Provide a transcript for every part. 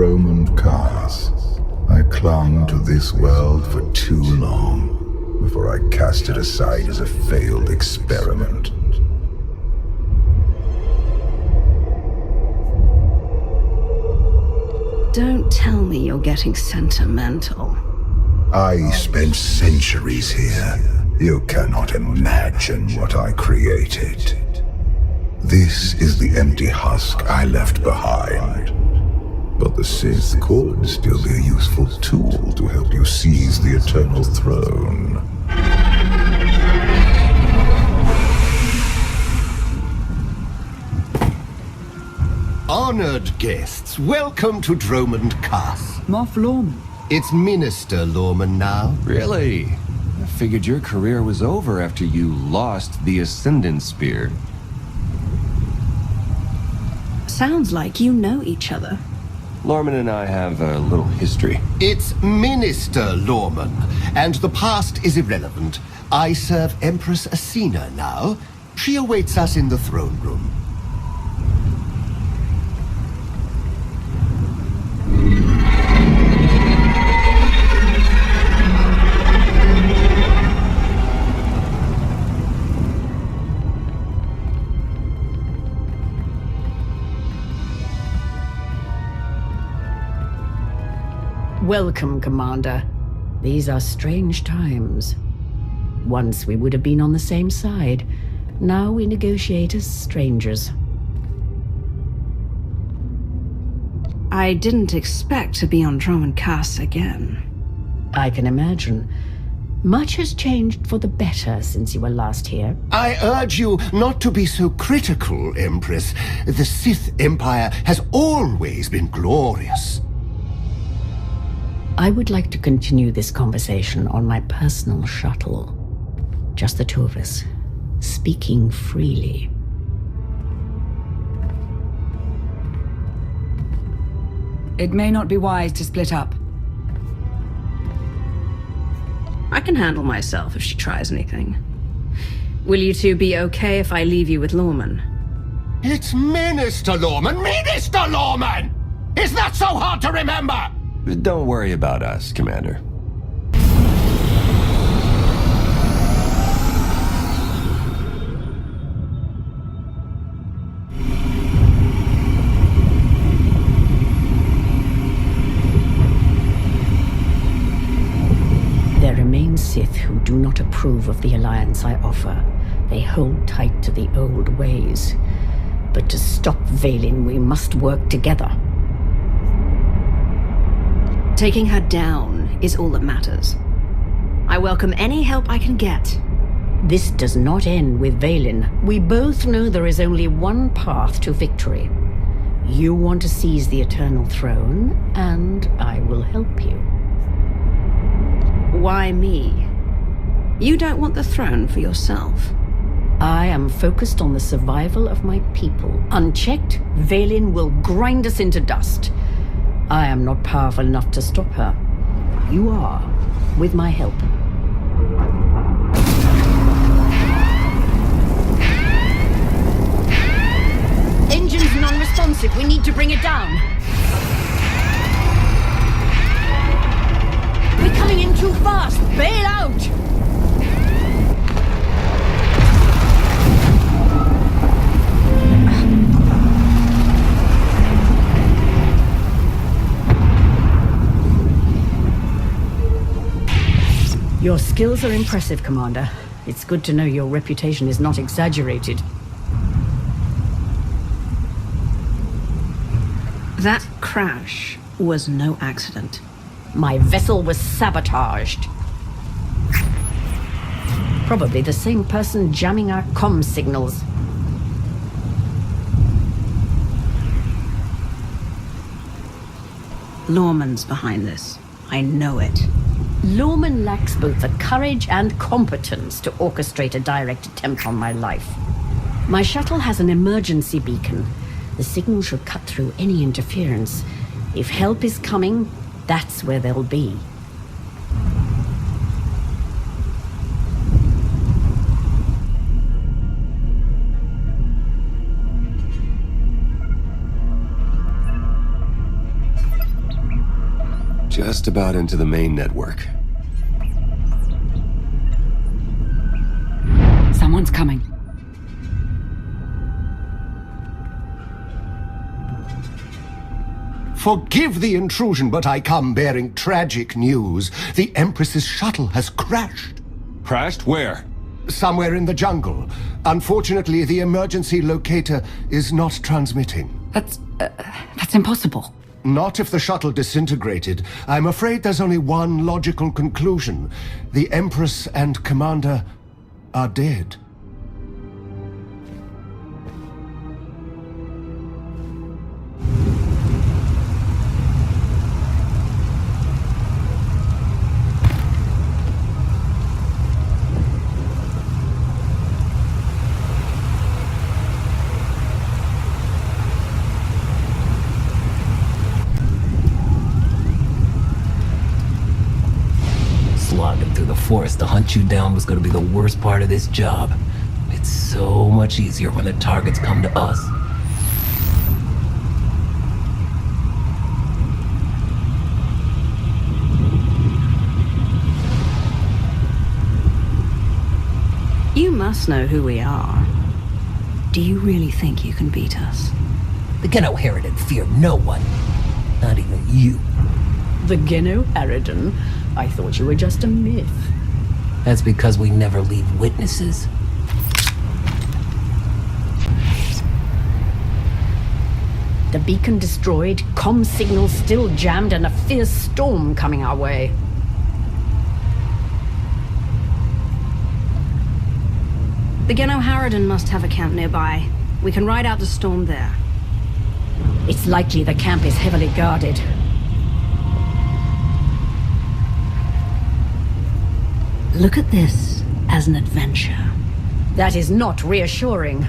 Dromund Kaas. I clung to this world for too long before I cast it aside as a failed experiment. Don't tell me you're getting sentimental. I spent centuries here. You cannot imagine what I created. This is the empty husk I left behind. But the Sith could still be a useful tool to help you seize the Eternal Throne. Honored guests, welcome to Dromund Kaas. Moff Lorman. It's Minister Lorman now. Really? I figured your career was over after you lost the Ascendant Spear. Sounds like you know each other. Lorman and I have a little history. It's Minister Lorman, and the past is irrelevant. I serve Empress Asina now. She awaits us in the throne room. Welcome, Commander. These are strange times. Once we would have been on the same side. Now we negotiate as strangers. I didn't expect to be on Dromund Kaas again. I can imagine. Much has changed for the better since you were last here. I urge you not to be so critical, Empress. The Sith Empire has always been glorious. I would like to continue this conversation on my personal shuttle. Just the two of us, speaking freely. It may not be wise to split up. I can handle myself if she tries anything. Will you two be okay if I leave you with Lorman? It's Minister Lorman! Minister Lorman! Is that so hard to remember? Don't worry about us, Commander. There remain Sith who do not approve of the alliance I offer. They hold tight to the old ways. But to stop Vaylin, we must work together. Taking her down is all that matters. I welcome any help I can get. This does not end with Vaylin. We both know there is only one path to victory. You want to seize the Eternal Throne, and I will help you. Why me? You don't want the throne for yourself. I am focused on the survival of my people. Unchecked, Vaylin will grind us into dust. I am not powerful enough to stop her. You are, with my help. Engine's non-responsive. We need to bring it down. We're coming in too fast. Bail out! Your skills are impressive, Commander. It's good to know your reputation is not exaggerated. That crash was no accident. My vessel was sabotaged. Probably the same person jamming our comm signals. Lorman's behind this. I know it. Lorman lacks both the courage and competence to orchestrate a direct attempt on my life. My shuttle has an emergency beacon. The signal should cut through any interference. If help is coming, that's where they'll be. just about into the main network. Someone's coming. Forgive the intrusion, but I come bearing tragic news. The Empress's shuttle has crashed. Crashed? Where? Somewhere in the jungle. Unfortunately, the emergency locator is not transmitting. That's impossible. Not if the shuttle disintegrated. I'm afraid there's only one logical conclusion. The Empress and Commander are dead. Slogging through the forest to hunt you down was going to be the worst part of this job. It's so much easier when the targets come to us. You must know who we are. Do you really think you can beat us? The Geno Harridan fear no one. Not even you. The Geno Harridan? I thought you were just a myth. That's because we never leave witnesses. The beacon destroyed, comm signals still jammed, and a fierce storm coming our way. The Geno Harridan must have a camp nearby. We can ride out the storm there. It's likely the camp is heavily guarded. Look at this as an adventure. That is not reassuring.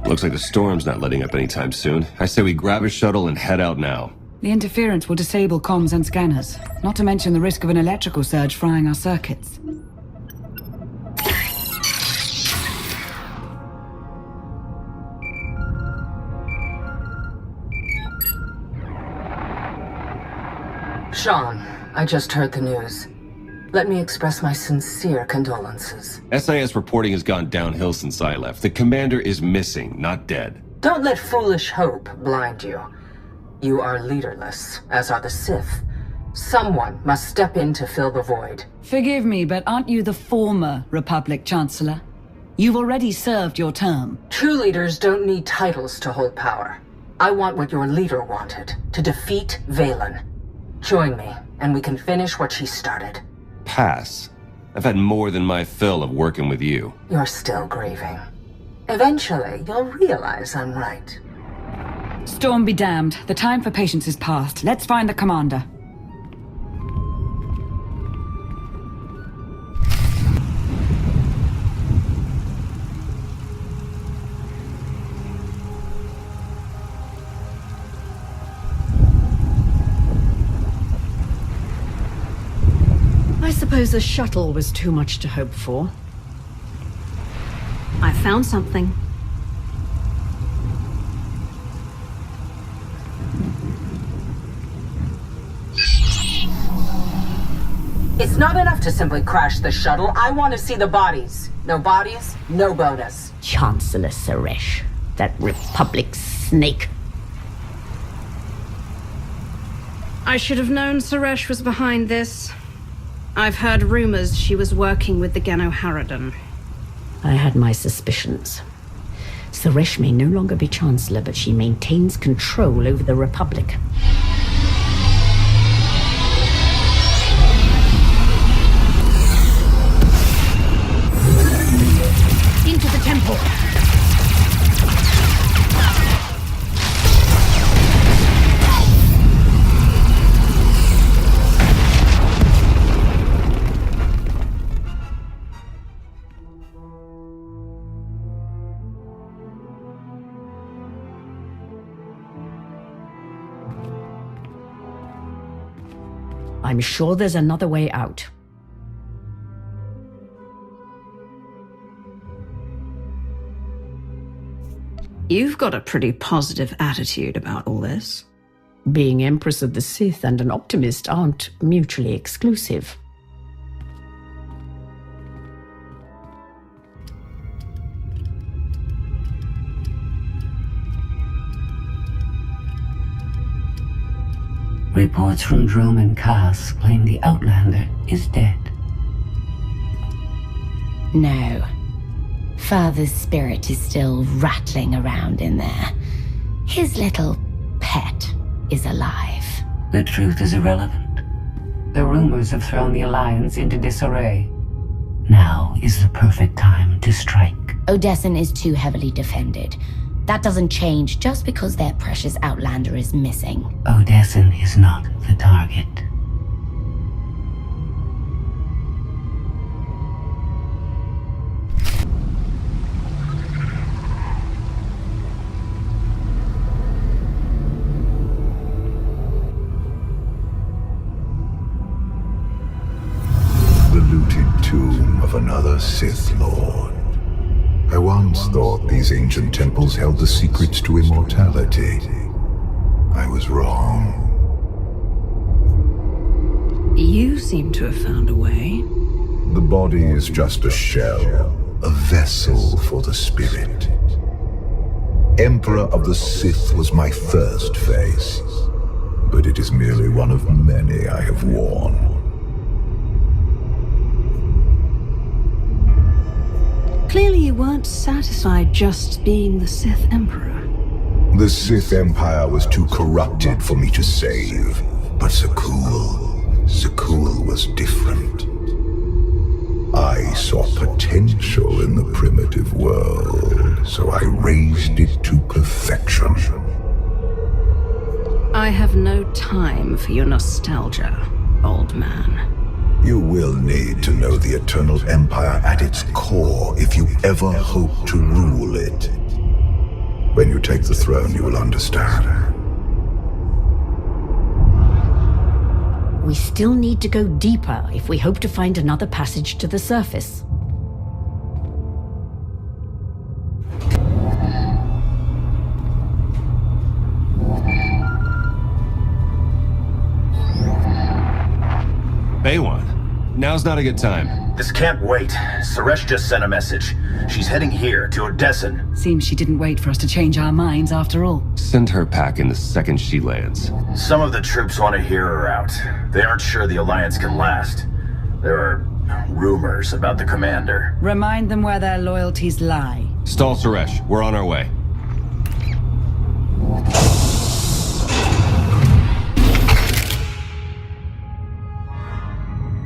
Looks like the storm's not letting up anytime soon. I say we grab a shuttle and head out now. The interference will disable comms and scanners, not to mention the risk of an electrical surge frying our circuits. Sean, I just heard the news. Let me express my sincere condolences. SIS reporting has gone downhill since I left. The commander is missing, not dead. Don't let foolish hope blind you. You are leaderless, as are the Sith. Someone must step in to fill the void. Forgive me, but aren't you the former Republic Chancellor? You've already served your term. True leaders don't need titles to hold power. I want what your leader wanted, to defeat Valen. Join me, and we can finish what she started. Pass. I've had more than my fill of working with you. You're still grieving. Eventually, you'll realize I'm right. Storm be damned. The time for patience is past. Let's find the commander. I suppose the shuttle was too much to hope for. I found something. It's not enough to simply crash the shuttle. I want to see the bodies. No bodies, no bonus. Chancellor Suresh, that Republic snake. I should have known Suresh was behind this. I've heard rumors she was working with the Geno Harridan. I had my suspicions. Suresh may no longer be Chancellor, but she maintains control over the Republic. Into the temple! I'm sure there's another way out. You've got a pretty positive attitude about all this. Being Empress of the Sith and an optimist aren't mutually exclusive. Reports from Droman Cass claim the Outlander is dead. No. Father's spirit is still rattling around in there. His little pet is alive. The truth is irrelevant. The rumors have thrown the Alliance into disarray. Now is the perfect time to strike. Odessen is too heavily defended. That doesn't change just because their precious Outlander is missing. Odessen is not the target. The looted tomb of another Sith Lord. I once thought these ancient temples held the secrets to immortality. I was wrong. You seem to have found a way. The body is just a shell, a vessel for the spirit. Emperor of the Sith was my first face, but it is merely one of many I have worn. Clearly you weren't satisfied just being the Sith Emperor. The Sith Empire was too corrupted for me to save, but Zakul was different. I saw potential in the primitive world, so I raised it to perfection. I have no time for your nostalgia, old man. You will need to know the Eternal Empire at its core if you ever hope to rule it. When you take the throne, you will understand. We still need to go deeper if we hope to find another passage to the surface. Baywan, now's not a good time. This can't wait. Suresh just sent a message. She's heading here, to Odessen. Seems she didn't wait for us to change our minds after all. Send her packing the second she lands. Some of the troops want to hear her out. They aren't sure the Alliance can last. There are rumors about the commander. Remind them where their loyalties lie. Stall Suresh, we're on our way.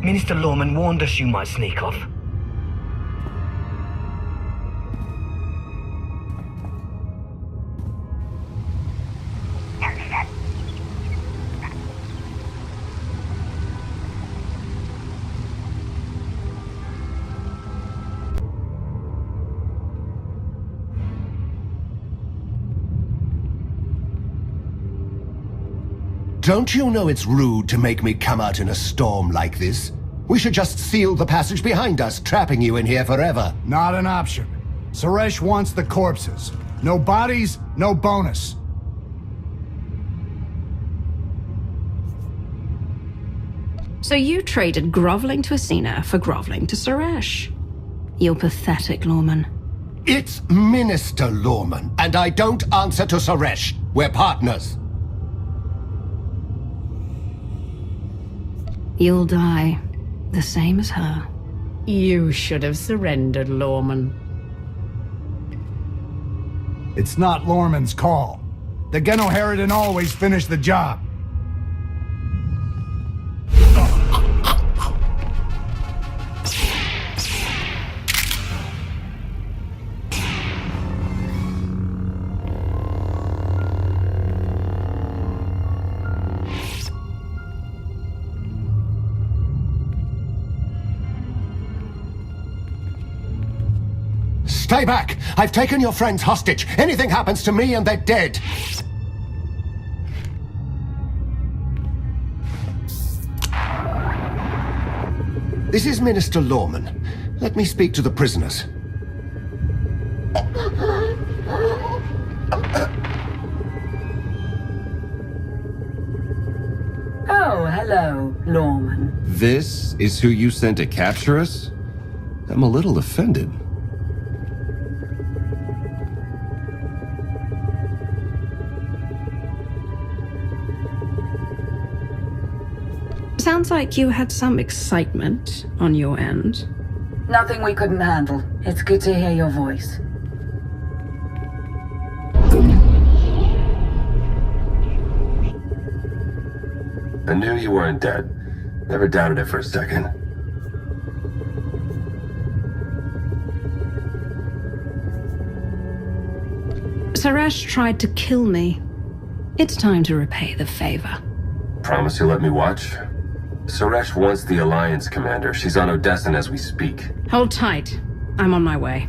Minister Lorman warned us you might sneak off. Don't you know it's rude to make me come out in a storm like this? We should just seal the passage behind us, trapping you in here forever. Not an option. Suresh wants the corpses. No bodies, no bonus. So you traded groveling to Asina for groveling to Suresh. You're pathetic, Lorman. It's Minister Lorman, and I don't answer to Suresh. We're partners. You'll die, the same as her. You should have surrendered, Lorman. It's not Lorman's call. The Genoheridan always finish the job. Stay back! I've taken your friends hostage. Anything happens to me and they're dead. This is Minister Lorman. Let me speak to the prisoners. Oh, hello, Lorman. This is who you sent to capture us? I'm a little offended. Sounds like you had some excitement on your end. Nothing we couldn't handle. It's good to hear your voice. I knew you weren't dead. Never doubted it for a second. Suresh tried to kill me. It's time to repay the favor. Promise you'll let me watch? Suresh wants the Alliance commander. She's on Odessan as we speak. Hold tight. I'm on my way.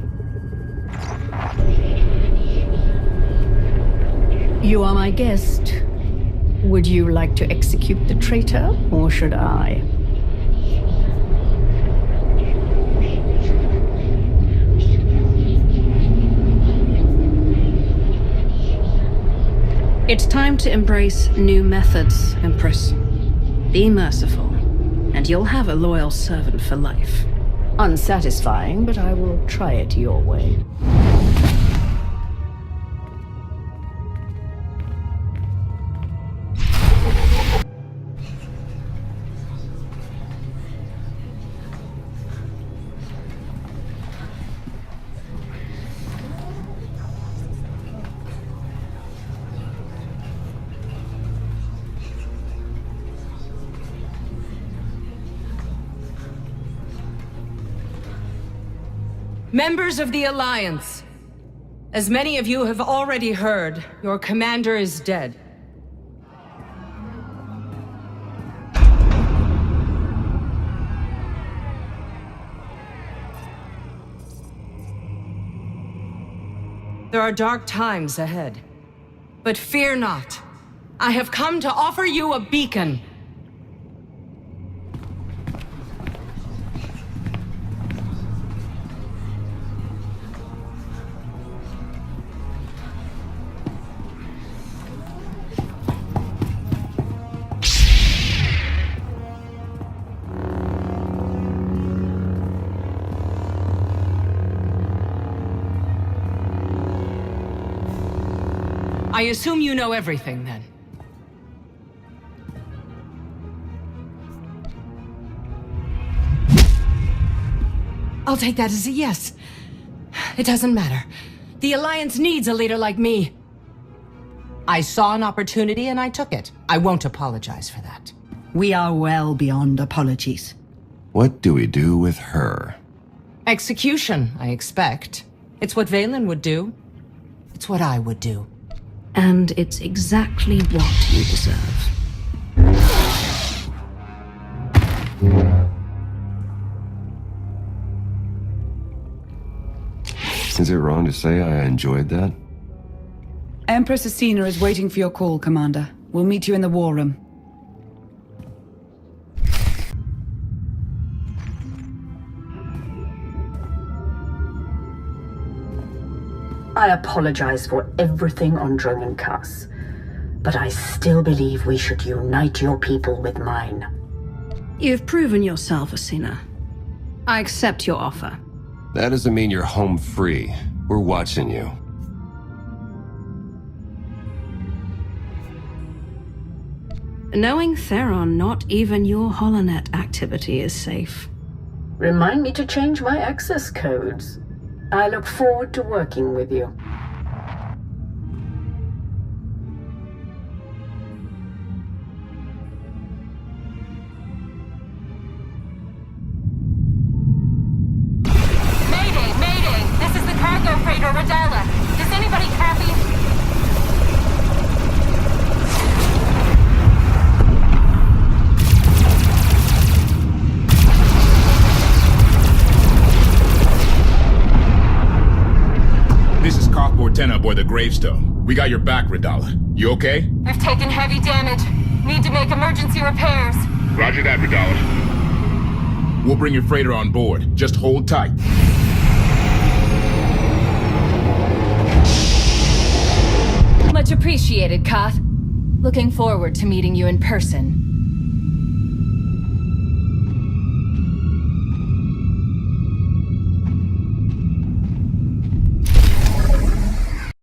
You are my guest. Would you like to execute the traitor, or should I? It's time to embrace new methods, Empress. Be merciful, and you'll have a loyal servant for life. Unsatisfying, but I will try it your way. Members of the Alliance, as many of you have already heard, your commander is dead. There are dark times ahead, but fear not. I have come to offer you a beacon. I assume you know everything, then. I'll take that as a yes. It doesn't matter. The Alliance needs a leader like me. I saw an opportunity and I took it. I won't apologize for that. We are well beyond apologies. What do we do with her? Execution, I expect. It's what Valen would do. It's what I would do. And it's exactly what you deserve. Is it wrong to say I enjoyed that? Empress Asina is waiting for your call, Commander. We'll meet you in the war room. I apologize for everything on Droman Kaas, but I still believe we should unite your people with mine. You've proven yourself, Asina. I accept your offer. That doesn't mean you're home free. We're watching you. Knowing Theron, not even your Holonet activity is safe. Remind me to change my access codes. I look forward to working with you. Mayday! Mayday! This is the cargo freighter Radala. Does anybody copy? This is Cockboard 10 aboard the Gravestone. We got your back, Radala. You okay? We've taken heavy damage. Need to make emergency repairs. Roger that, Radala. We'll bring your freighter on board. Just hold tight. Much appreciated, Koth. Looking forward to meeting you in person.